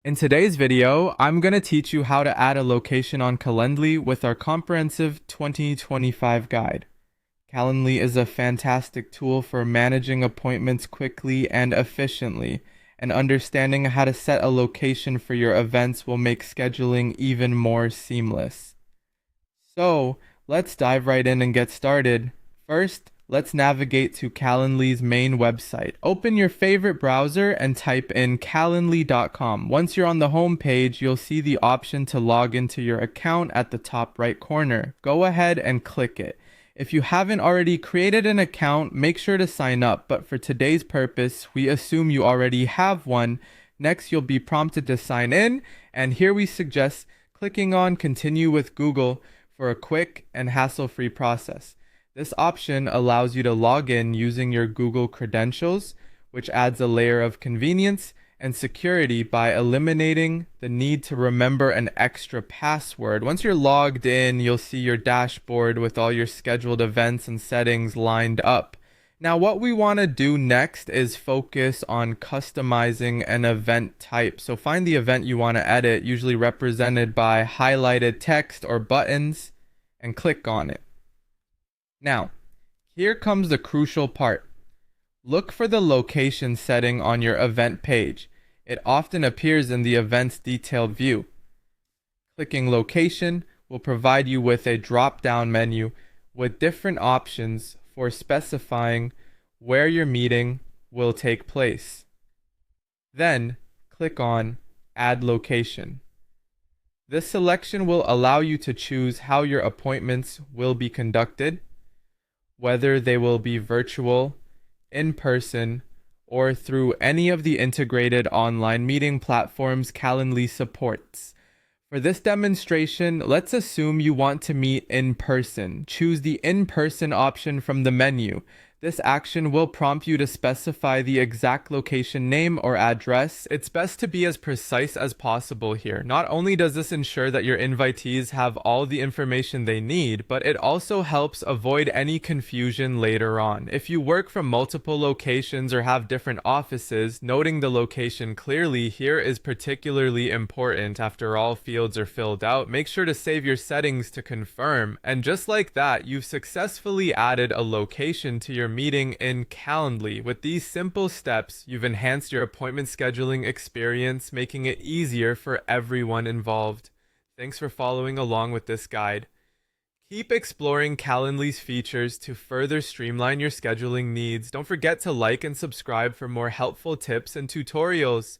In today's video, I'm going to teach you how to add a location on Calendly with our comprehensive 2025 guide. Calendly is a fantastic tool for managing appointments quickly and efficiently, and understanding how to set a location for your events will make scheduling even more seamless. So, let's dive right in and get started. First, let's navigate to Calendly's main website. Open your favorite browser and type in calendly.com. Once you're on the home page, you'll see the option to log into your account at the top right corner. Go ahead and click it. If you haven't already created an account, make sure to sign up, but for today's purpose, we assume you already have one. Next, you'll be prompted to sign in, and here we suggest clicking on Continue with Google for a quick and hassle-free process. This option allows you to log in using your Google credentials, which adds a layer of convenience and security by eliminating the need to remember an extra password. Once you're logged in, you'll see your dashboard with all your scheduled events and settings lined up. Now, what we want to do next is focus on customizing an event type. So find the event you want to edit, usually represented by highlighted text or buttons, and click on it. Now, here comes the crucial part. Look for the location setting on your event page. It often appears in the event's detailed view. Clicking location will provide you with a drop-down menu with different options for specifying where your meeting will take place. Then, click on Add Location. This selection will allow you to choose how your appointments will be conducted, whether they will be virtual, in person, or through any of the integrated online meeting platforms Calendly supports. For this demonstration, let's assume you want to meet in person. Choose the in-person option from the menu. This action will prompt you to specify the exact location name or address. It's best to be as precise as possible here. Not only does this ensure that your invitees have all the information they need, but it also helps avoid any confusion later on. If you work from multiple locations or have different offices, noting the location clearly here is particularly important after all fields are filled out. Make sure to save your settings to confirm. And just like that, you've successfully added a location to your meeting in Calendly. With these simple steps, you've enhanced your appointment scheduling experience, making it easier for everyone involved. Thanks for following along with this guide. Keep exploring Calendly's features to further streamline your scheduling needs. Don't forget to like and subscribe for more helpful tips and tutorials.